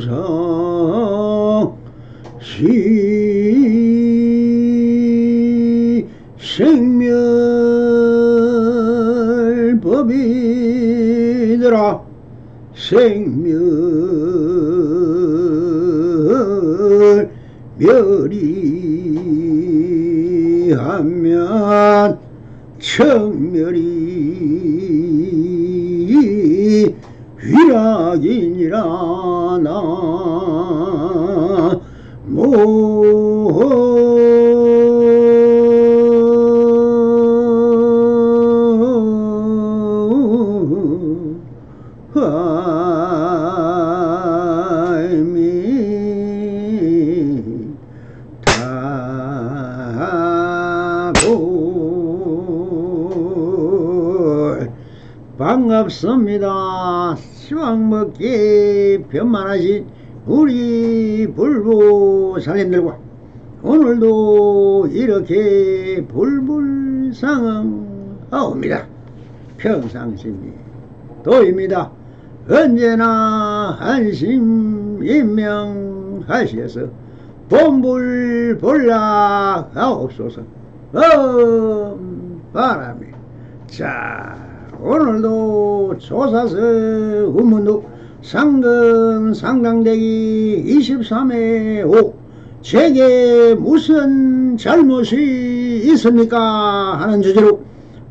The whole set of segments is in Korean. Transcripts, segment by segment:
무상 시 생멸법이더라. 멸이하면 청멸이 위락이니라. 반갑습니다. 시황먹기 변만하신 우리 불보살님들과 오늘도 이렇게 불불상응하옵니다. 평상심이 도입니다. 언제나 안심인명하시어서 본불본락하옵소서. 바람이. 자, 오늘도 조사서 운문도 상근 상당대기 23회 5 제게 무슨 잘못이 있습니까 하는 주제로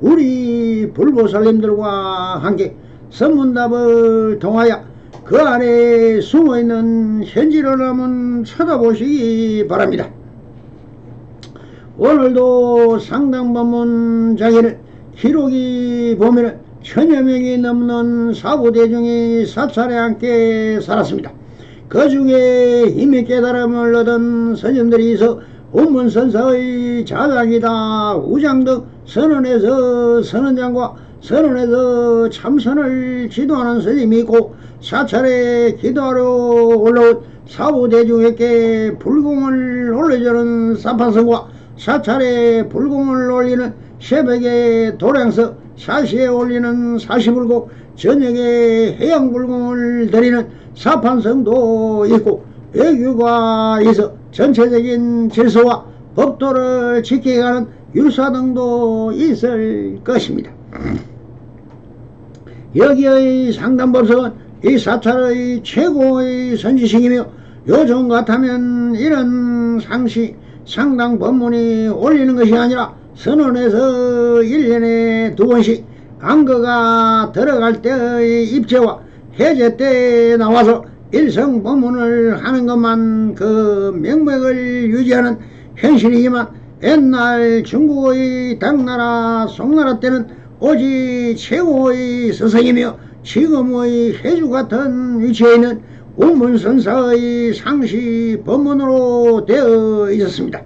우리 불보살님들과 함께 선문답을 통하여 그 안에 숨어있는 현지를 한번 쳐다보시기 바랍니다. 오늘도 상당법문 장에는 기록이 보면은 천여 명이 넘는 사부대중이 사찰에 함께 살았습니다. 그 중에 이미 깨달음을 얻은 스님들이 있어 운문선사의 자장이다 우장 등 선언에서 선언장과 선언에서 참선을 지도하는 스님이 있고 사찰에 기도하러 올라온 사부대중에게 불공을 올려주는 사판성과 사찰에 불공을 올리는 새벽에 도량서 사시에 올리는 사시불공 저녁에 해양불공을 드리는 사판성도 있고 외교가 있어 전체적인 질서와 법도를 지켜가는 율사 등도 있을 것입니다. 여기의 상담법석은 이 사찰의 최고의 선지식이며 요즘 같으면 이런 상시 상당 법문이 올리는 것이 아니라 선언에서 1년에 2번씩 안거가 들어갈 때의 입제와 해제 때 나와서 일성법문을 하는 것만 그 명맥을 유지하는 현실이지만 옛날 중국의 당나라 송나라 때는 오직 최고의 스승이며 지금의 해주 같은 위치에 있는 운문선사의 상시 법문으로 되어 있었습니다.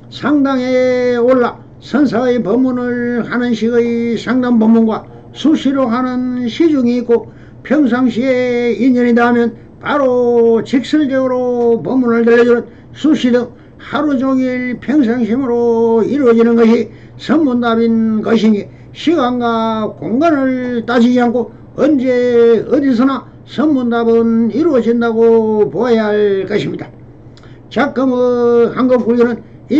상당에 올라 선사의 법문을 하는 식의 상당 법문과 수시로 하는 시중이 있고 평상시에 인연이 닿으면 바로 직설적으로 법문을 들려주는 수시 등 하루 종일 평상심으로 이루어지는 것이 선문답인 것이니 시간과 공간을 따지지 않고 언제 어디서나 선문답은 이루어진다고 보아야 할 것입니다. 작금의 한국불교는 이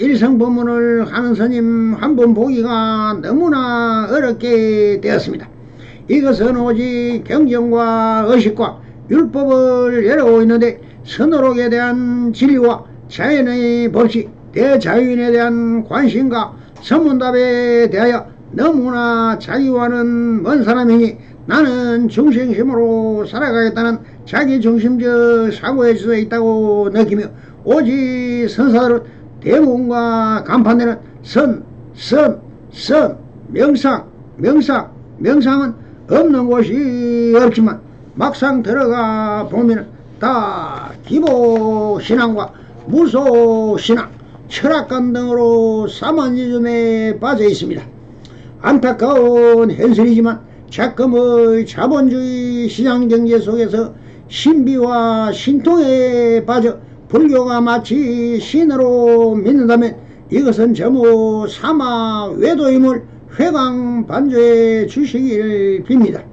일성법문을 하는 스님 한 번 보기가 너무나 어렵게 되었습니다. 이것은 오직 경전과 의식과 율법을 열어오고 있는데 선어록에 대한 진리와 자연의 법칙, 대자연에 대한 관심과 선문답에 대하여 너무나 자기와는 먼 사람이니 나는 중생심으로 살아가겠다는 자기중심적 사고에 젖어 있다고 느끼며 오직 선사들은 대문과 간판에는 선, 명상은 없는 곳이 없지만 막상 들어가 보면 다 기보신앙과 무소신앙, 철학관 등으로 사만이즘에 빠져 있습니다. 안타까운 현실이지만 작금의 자본주의 시장경제 속에서 신비와 신통에 빠져 불교가 마치 신으로 믿는다면 이것은 전부 사막 외도임을 회광반조해 주시기를 빕니다.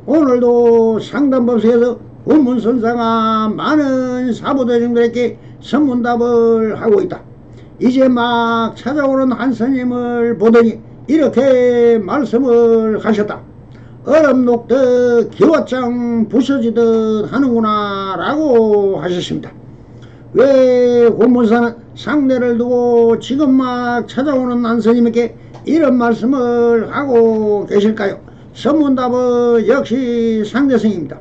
오늘도 상담법석에서 운문선사가 많은 사부대중들에게 선문답을 하고 있다. 이제 막 찾아오는 한 스님을 보더니 이렇게 말씀을 하셨다. 얼음 녹듯 기왓장 부서지듯 하는구나 라고 하셨습니다. 왜 고문사는 상대를 두고 지금 막 찾아오는 한 스님에게 이런 말씀을 하고 계실까요? 선문답은 역시 상대성입니다.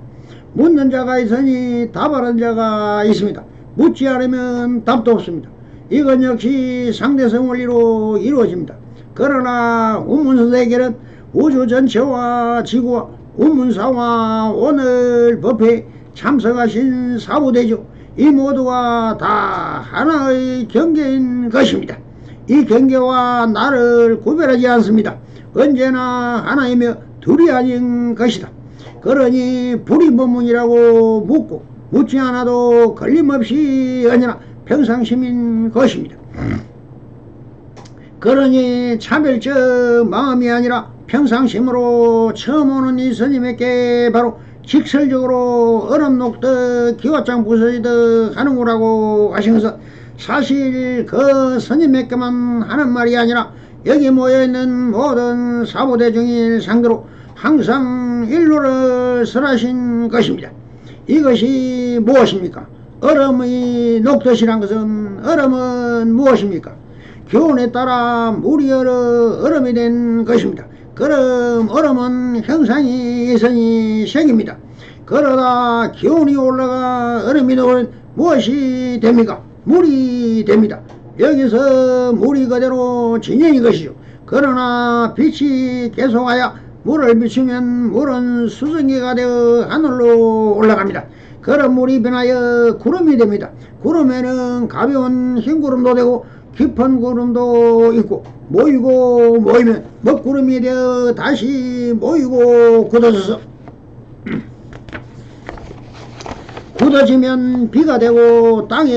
묻는 자가 있으니 답하는 자가 있습니다. 묻지 않으면 답도 없습니다. 이건 역시 상대성 원리로 이루어집니다. 그러나 운문선사에게는 우주 전체와 지구와 운문사와 오늘 법회에 참석하신 사부대죠. 이 모두가 다 하나의 경계인 것입니다. 이 경계와 나를 구별하지 않습니다. 언제나 하나이며 둘이 아닌 것이다. 그러니 불이법문이라고 묻고 묻지 않아도 걸림없이 언제나 평상심인 것입니다. 그러니 차별적 마음이 아니라 평상심으로 처음 오는 이 스님에게 바로 직설적으로 얼음 녹듯 기왓장 부서지듯 하는 거라고 하신 것은 사실 그 스님에게만 하는 말이 아니라 여기 모여있는 모든 사부대중을 상대로 항상 일로를 설하신 것입니다. 이것이 무엇입니까? 얼음이 녹듯이란 것은 얼음은 무엇입니까? 교훈에 따라 물이 얼어 얼음이 된 것입니다. 그럼 얼음은 형상이 있으니 색입니다. 그러다 기온이 올라가 얼음이 녹으면 무엇이 됩니까? 물이 됩니다. 여기서 물이 그대로 진영인 것이죠. 그러나 빛이 계속하여 물을 비추면 물은 수증기가 되어 하늘로 올라갑니다. 그런 물이 변하여 구름이 됩니다. 구름에는 가벼운 흰 구름도 되고 깊은 구름도 있고 모이고 모이면 먹구름이 되어 다시 모이고 굳어져서 굳어지면 비가 되고 땅에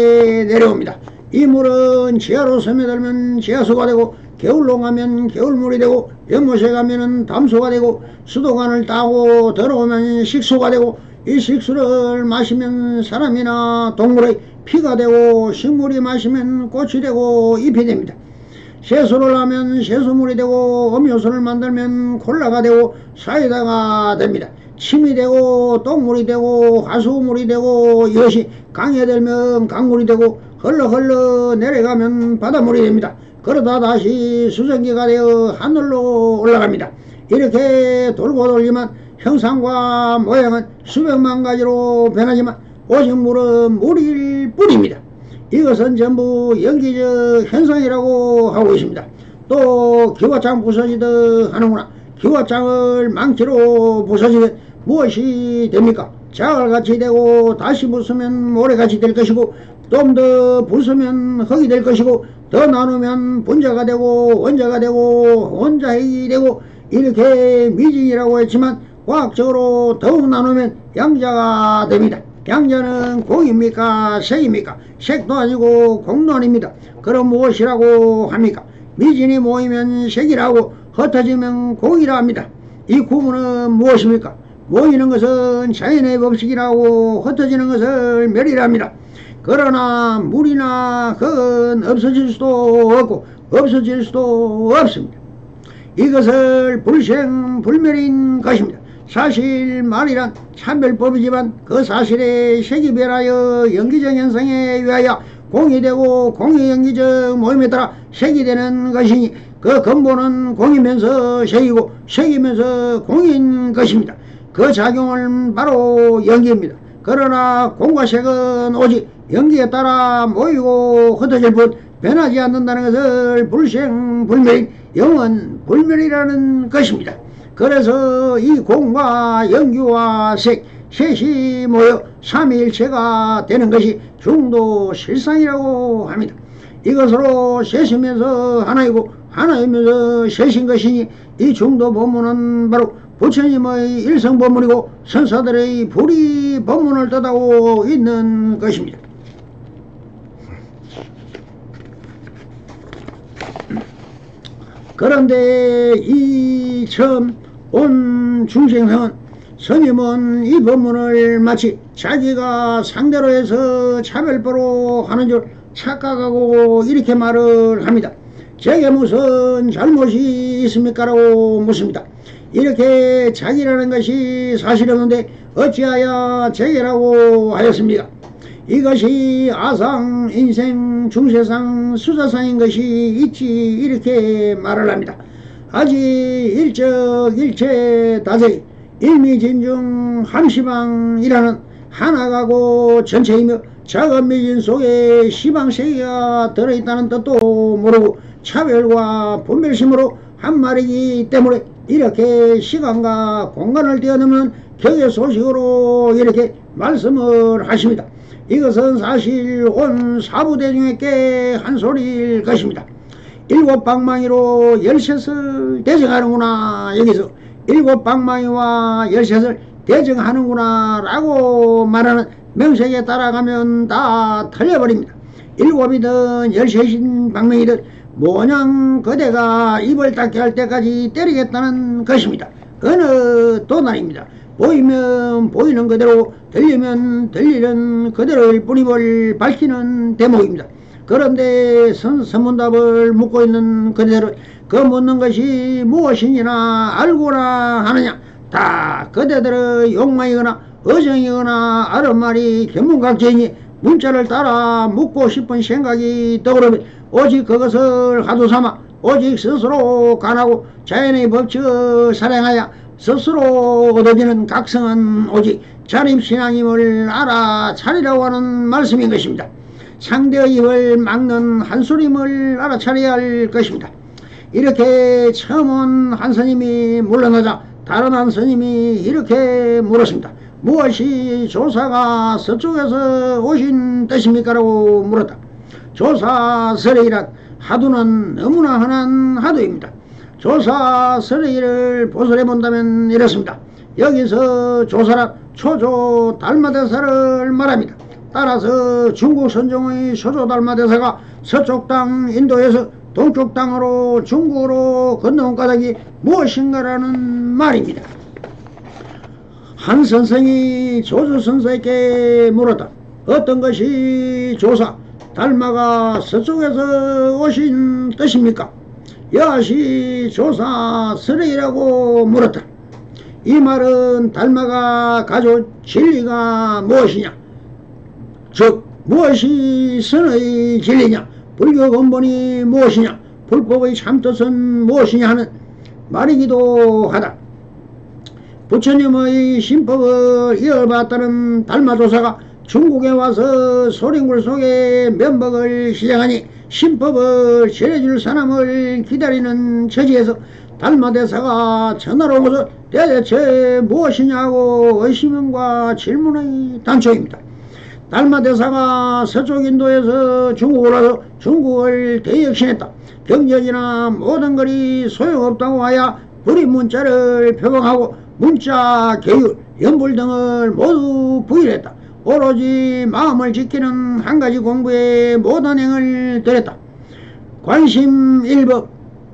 내려옵니다. 이 물은 지하로 스며들면 지하수가 되고 겨울로 가면 겨울물이 되고 연못에 가면 담수가 되고 수도관을 따고 들어오면 식수가 되고 이 식수를 마시면 사람이나 동물의 피가 되고 식물이 마시면 꽃이 되고 잎이 됩니다. 세수를 하면 세수물이 되고 음료수를 만들면 콜라가 되고 사이다가 됩니다. 침이 되고 똥물이 되고 하수물이 되고 이것이 강에 들면 강물이 되고 흘러 내려가면 바닷물이 됩니다. 그러다 다시 수증기가 되어 하늘로 올라갑니다. 이렇게 돌고 돌지만 형상과 모양은 수백만 가지로 변하지만 오직 물은 물일 뿐입니다. 이것은 전부 연기적 현상이라고 하고 있습니다. 또 기왓장 부서지듯 하는구나. 기왓장을 망치로 부서지면 무엇이 됩니까? 자갈같이 되고 다시 부수면 모래같이 될 것이고 좀 더 부수면 흙이 될 것이고 더 나누면 분자가 되고 원자가 되고 원자핵이 되고 이렇게 미진이라고 했지만 과학적으로 더욱 나누면 양자가 됩니다. 양자는 공입니까? 색입니까? 색도 아니고 공도 아닙니다. 그럼 무엇이라고 합니까? 미진이 모이면 색이라고 흩어지면 공이라 합니다. 이 구문은 무엇입니까? 모이는 것은 자연의 법칙이라고 흩어지는 것을 멸이라 합니다. 그러나 물이나 흙은 없어질 수도 없고 없어질 수도 없습니다. 이것을 불생불멸인 것입니다. 사실 말이란 참별법이지만 그 사실에 색이 변하여 연기적 현상에 의하여 공이 되고 공의 연기적 모임에 따라 색이 되는 것이니 그 근본은 공이면서 색이고 색이면서 공인 것입니다. 그 작용은 바로 연기입니다. 그러나 공과 색은 오직 연기에 따라 모이고 흩어질 뿐 변하지 않는다는 것을 불생불멸인 영원불멸이라는 것입니다. 그래서 이 공과 연기와 색, 셋이 모여 삼위일체가 되는 것이 중도실상이라고 합니다. 이것으로 셋이면서 하나이고 하나이면서 셋인 것이니 이 중도법문은 바로 부처님의 일성법문이고 선사들의 불의법문을 뜻하고 있는 것입니다. 그런데 이 처음 온 중생성은 스님은 이 법문을 마치 자기가 상대로 해서 차별보로 하는 줄 착각하고 이렇게 말을 합니다. 제게 무슨 잘못이 있습니까? 라고 묻습니다. 이렇게 자기라는 것이 사실 없는데 어찌하여 제게라고 하였습니까? 이것이 아상, 인생, 중세상, 수자상인 것이 있지 이렇게 말을 합니다. 아직 일적, 일체, 다세, 일미진중, 함시방이라는 하나가고 전체이며 작은 미진 속에 시방세계가 들어있다는 뜻도 모르고 차별과 분별심으로 한 말이기 때문에 이렇게 시간과 공간을 뛰어넘는 격의 소식으로 이렇게 말씀을 하십니다. 이것은 사실 온 사부대중에게 한 소리일 것입니다. 일곱 방망이로 열셋을 대정하는구나. 여기서 일곱 방망이와 열셋을 대정하는구나 라고 말하는 명색에 따라가면 다 틀려버립니다. 일곱이든 열셋인 방망이든 모냥 그대가 입을 닫게 할 때까지 때리겠다는 것입니다. 어느 도난입니다. 보이면 보이는 그대로, 들리면 들리는 그대로일 뿐임을 밝히는 대목입니다. 그런데 선문답을 묻고 있는 그대로 그 묻는 것이 무엇이니나 알고라 하느냐. 다 그대들의 욕망이거나 어정이거나 아른 말이 견문각제이니 문자를 따라 묻고 싶은 생각이 떠오르면 오직 그것을 하도 삼아 오직 스스로 간하고 자연의 법칙을 살행하여 스스로 얻어지는 각성은 오직 자립신앙임을 알아차리라고 하는 말씀인 것입니다. 상대의 입을 막는 한소림을 알아차려야 할 것입니다. 이렇게 처음 온 한 스님이 물러나자 다른 한 스님이 이렇게 물었습니다. 무엇이 조사가 서쪽에서 오신 뜻입니까? 라고 물었다. 조사설의란 하두는 너무나 흔한 하두입니다. 조사설의를 보설해 본다면 이렇습니다. 여기서 조사란 초조 달마대사를 말합니다. 따라서 중국 선종의 초조 달마대사가 서쪽 땅 인도에서 동쪽 땅으로 중국으로 건너온 까닭이 무엇인가라는 말입니다. 한 선생이 조주 선생에게 물었다. 어떤 것이 조사 달마가 서쪽에서 오신 뜻입니까? 여하시 조사 설의라고 물었다. 이 말은 달마가 가져온 진리가 무엇이냐, 즉 무엇이 선의 진리냐, 불교 근본이 무엇이냐, 불법의 참뜻은 무엇이냐 하는 말이기도 하다. 부처님의 신법을 이어받다는 달마조사가 중국에 와서 소림굴 속에 면박을 시작하니 신법을 전해줄 사람을 기다리는 처지에서 달마대사가 전화로 오고서 대체 무엇이냐고 의심과 질문의 단초입니다. 달마대사가 서쪽 인도에서 중국으로 와서 중국을 대역신했다. 경전이나 모든 것이 소용없다고 하여 불임 문자를 표방하고 문자, 계율, 연불 등을 모두 부인했다. 오로지 마음을 지키는 한 가지 공부에 모든 행을 들였다. 관심 일법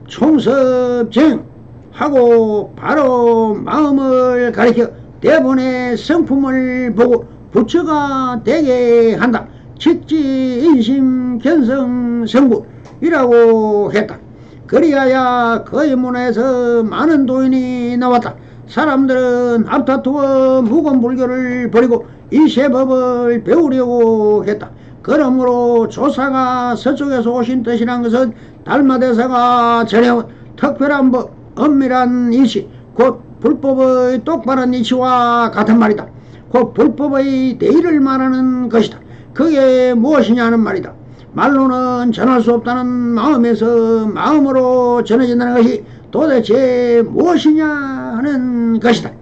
총섭정 하고 바로 마음을 가리켜 대본의 성품을 보고 부처가 되게 한다. 직지 인심 견성 성불이라고 했다. 그리하여 그의 문화에서 많은 도인이 나왔다. 사람들은 앞다투어 무건불교를 버리고 이 세법을 배우려고 했다. 그러므로 조사가 서쪽에서 오신 뜻이란 것은 달마대사가 전해온 특별한 법, 엄밀한 이치, 곧 불법의 똑바른 이치와 같은 말이다. 곧 불법의 대의를 말하는 것이다. 그게 무엇이냐는 말이다. 말로는 전할 수 없다는 마음에서 마음으로 전해진다는 것이 도대체 무엇이냐 하는 것이다.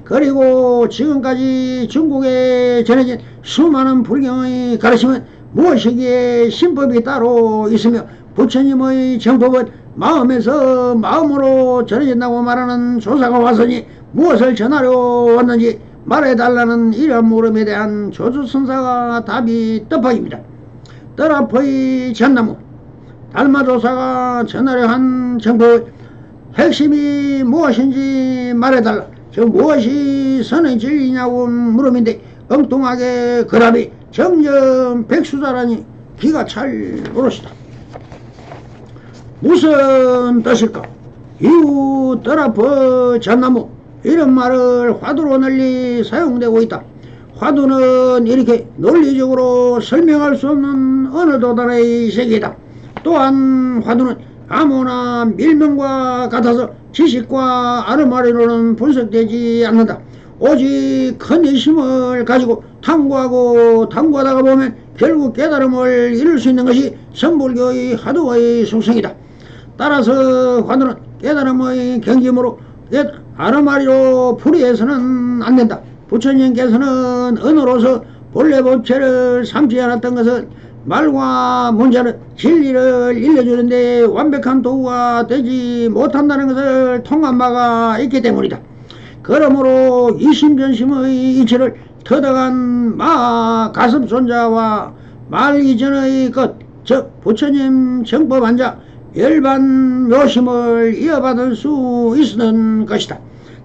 그리고 지금까지 중국에 전해진 수많은 불경의 가르침은 무엇이기에 신법이 따로 있으며 부처님의 정법은 마음에서 마음으로 전해진다고 말하는 조사가 왔으니 무엇을 전하려 왔는지 말해달라는 이런 물음에 대한 조주선사가 답이 떡밥입니다. 떡 앞의 전나무 달마조사가 전하려 한 정법을 핵심이 무엇인지 말해달라. 저 무엇이 선의 진리냐고 물음인데 엉뚱하게 그 답이 정정 백수다라니 기가 찰 오르시다. 무슨 뜻일까? 이웃 떠나퍼 잣나무 이런 말을 화두로 널리 사용되고 있다. 화두는 이렇게 논리적으로 설명할 수 없는 어느 도단의 세계이다. 또한 화두는 아무나 밀명과 같아서 지식과 아르마리로는 분석되지 않는다. 오직 큰 열심을 가지고 탐구하다가 보면 결국 깨달음을 이룰 수 있는 것이 선불교의 화두의 속성이다. 따라서 화두는 깨달음의 경지으로 아르마리로 풀이해서는 안 된다. 부처님께서는 언어로서 본래 법체를 삼지 않았던 것은 말과 문자는 진리를 일러주는데 완벽한 도구가 되지 못한다는 것을 통한 바가 있기 때문이다. 그러므로 이심전심의 이치를 터득한 가섭손자와 말 이전의 것, 즉 부처님 정법한자 열반 묘심을 이어받을 수 있었던 것이다.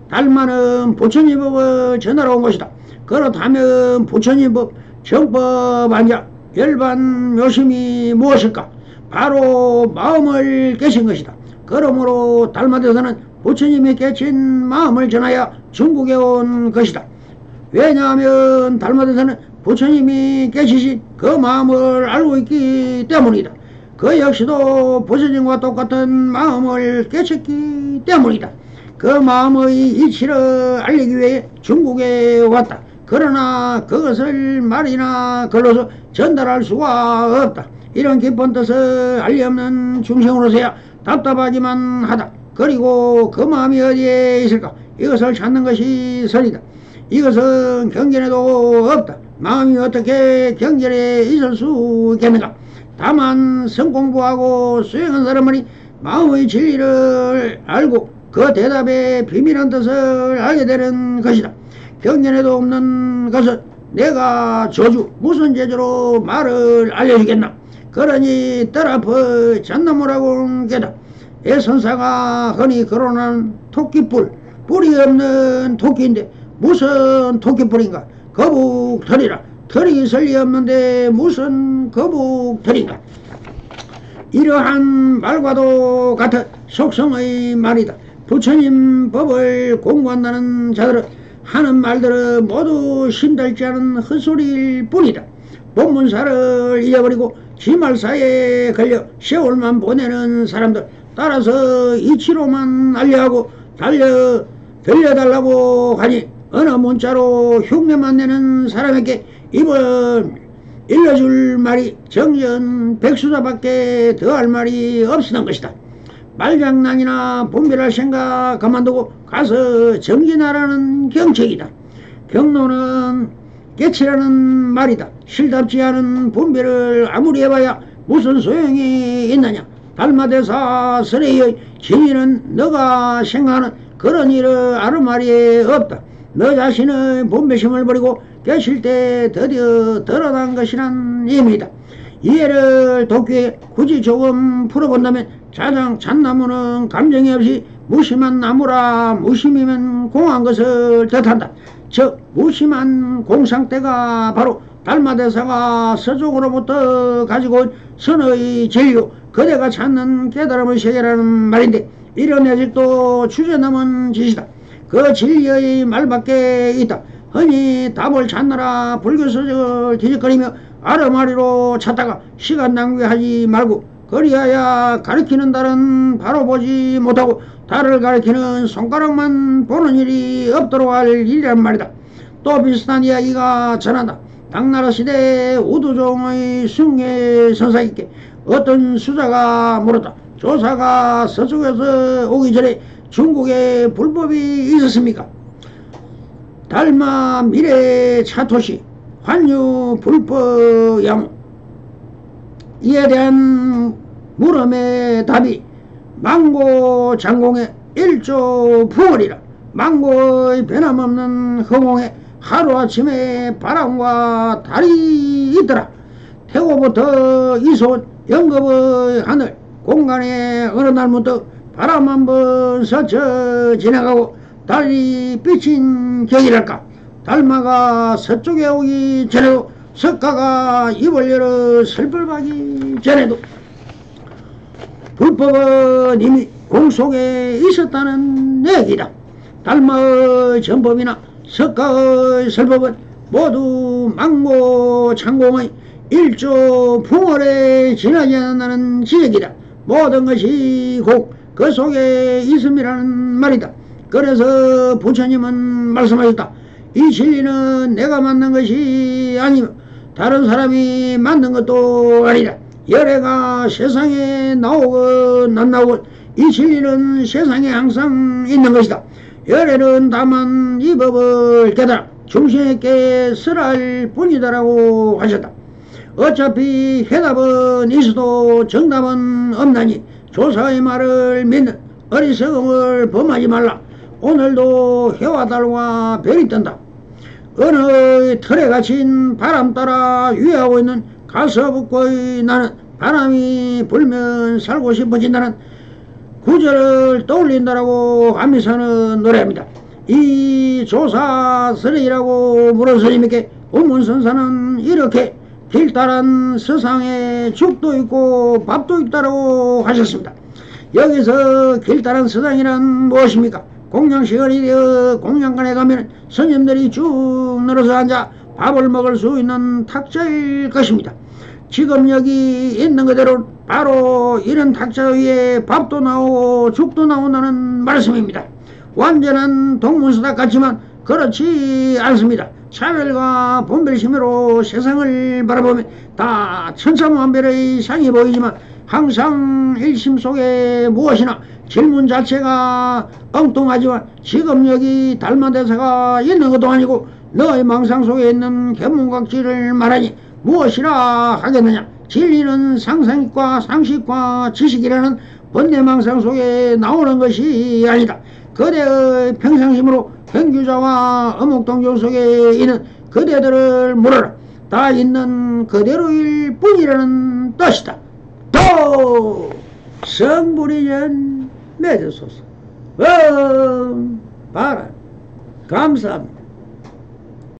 달마는 부처님 법을 전하러 온 것이다. 그렇다면 부처님 법 정법한자 열반 묘심이 무엇일까? 바로 마음을 깨신 것이다. 그러므로 달마대사는 부처님이 깨친 마음을 전하여 중국에 온 것이다. 왜냐하면 달마대사는 부처님이 깨치신 그 마음을 알고 있기 때문이다. 그 역시도 부처님과 똑같은 마음을 깨쳤기 때문이다. 그 마음의 이치를 알리기 위해 중국에 왔다. 그러나 그것을 말이나 글로서 전달할 수가 없다. 이런 깊은 뜻을 알리 없는 중생으로서야 답답하기만 하다. 그리고 그 마음이 어디에 있을까? 이것을 찾는 것이 선이다. 이것은 경전에도 없다. 마음이 어떻게 경전에 있을 수 있겠는가? 다만 성공부하고 수행한 사람만이 마음의 진리를 알고 그 대답의 비밀한 뜻을 알게 되는 것이다. 경전에도 없는 것은 내가 저주 무슨 제주로 말을 알려주겠나? 그러니 떠나퍼 잣나무라고 깨다. 애선사가 흔히 거론한 토끼뿔, 뿔이 없는 토끼인데 무슨 토끼뿔인가? 거북털이라. 털이 설리 없는데 무슨 거북털인가? 이러한 말과도 같은 속성의 말이다. 부처님 법을 공부한다는 자들은 하는 말들은 모두 심달지 않은 헛소리일 뿐이다. 본문사를 잊어버리고 지말사에 걸려 세월만 보내는 사람들, 따라서 이치로만 알려하고 들려달라고 하니 어느 문자로 흉내만 내는 사람에게 이번 일러줄 말이 정전 백수자밖에 더할 말이 없었던 것이다. 말장난이나 분별할 생각 그만두고 가서 정진하라는 경책이다. 경로는 깨치라는 말이다. 실답지 않은 분별을 아무리 해봐야 무슨 소용이 있느냐. 달마대사 설의 진리는 너가 생각하는 그런 일을 아는 말이 없다. 너 자신의 분별심을 버리고 깨칠 때 드디어 드러난 것이란 의미다. 이해를 돕기 위해 굳이 조금 풀어본다면 잣나무는 감정이 없이 무심한 나무라. 무심이면 공한 것을 뜻한다. 즉 무심한 공상대가 바로 달마대사가 서쪽으로부터 가지고 온 선의 진료, 그대가 찾는 깨달음의 세계라는 말인데 이런 해석도 주제넘은 짓이다. 그 진리의 말밖에 있다. 흔히 답을 찾느라 불교서적을 뒤적거리며 아르마리로 찾다가 시간 낭비하지 말고 그리하여 가르치는 달은 바로 보지 못하고 달을 가르치는 손가락만 보는 일이 없도록 할 일이란 말이다. 또 비슷한 이야기가 전한다. 당나라 시대 우두종의 승려 선사에게 어떤 수자가 물었다. 조사가 서쪽에서 오기 전에 중국에 불법이 있었습니까? 달마 미래 차토시 환유 불법 야무. 이에 대한 물음의 답이 망고 장공의 일조 부월이라. 망고의 변함없는 허공에 하루아침에 바람과 달이 있더라. 태고부터 이소온 영겁의 하늘 공간에 어느 날 문득 바람 한번 스쳐 지나가고 달이 비친 격이랄까. 달마가 서쪽에 오기 전에도 석가가 입을 열어 설벌하기 전에도 불법은 이미 공속에 있었다는 얘기다. 달마의 전법이나 석가의 설법은 모두 망고 창공의 일조 풍월에 지나지 않는다는 지적이다. 모든 것이 곧 그 속에 있음이라는 말이다. 그래서 부처님은 말씀하셨다. 이 진리는 내가 만든 것이 아니며 다른 사람이 만든 것도 아니다. 열애가 세상에 나오건 안 나오건 이 진리는 세상에 항상 있는 것이다. 열애는 다만 이 법을 깨달아 중생에게 설할 뿐이다라고 하셨다. 어차피 해답은 있어도 정답은 없나니 조사의 말을 믿는 어리석음을 범하지 말라. 오늘도 해와 달과 별이 뜬다. 어느 틀에 갇힌 바람 따라 유해하고 있는 가서북고의 나는 바람이 불면 살고 싶어진다는 구절을 떠올린다라고 하면서는 노래합니다. 이 조사스레이라고 물은 스님에게 우문선사는 이렇게 길다란 세상에 죽도 있고 밥도 있다고 하셨습니다. 여기서 길다란 세상이란 무엇입니까? 공양시간이 되어 공양관에 가면 스님들이 쭉 늘어서 앉아 밥을 먹을 수 있는 탁자일 것입니다. 지금 여기 있는 그대로 바로 이런 탁자 위에 밥도 나오고 죽도 나온다는 말씀입니다. 완전한 동문서답 같지만 그렇지 않습니다. 차별과 분별심으로 세상을 바라보면 다 천차만별의 상이 보이지만 항상 일심 속에 무엇이나 질문 자체가 엉뚱하지만 지금 여기 달마대사가 있는 것도 아니고 너의 망상 속에 있는 견문각지를 말하니 무엇이라 하겠느냐. 진리는 상상과 상식과 지식이라는 번뇌망상 속에 나오는 것이 아니다. 그대의 평상심으로 행규자와 어묵동정 속에 있는 그대들을 물어라. 다 있는 그대로일 뿐이라는 뜻이다. 또 성불이년 맺으소서. 바라. 감사합니다.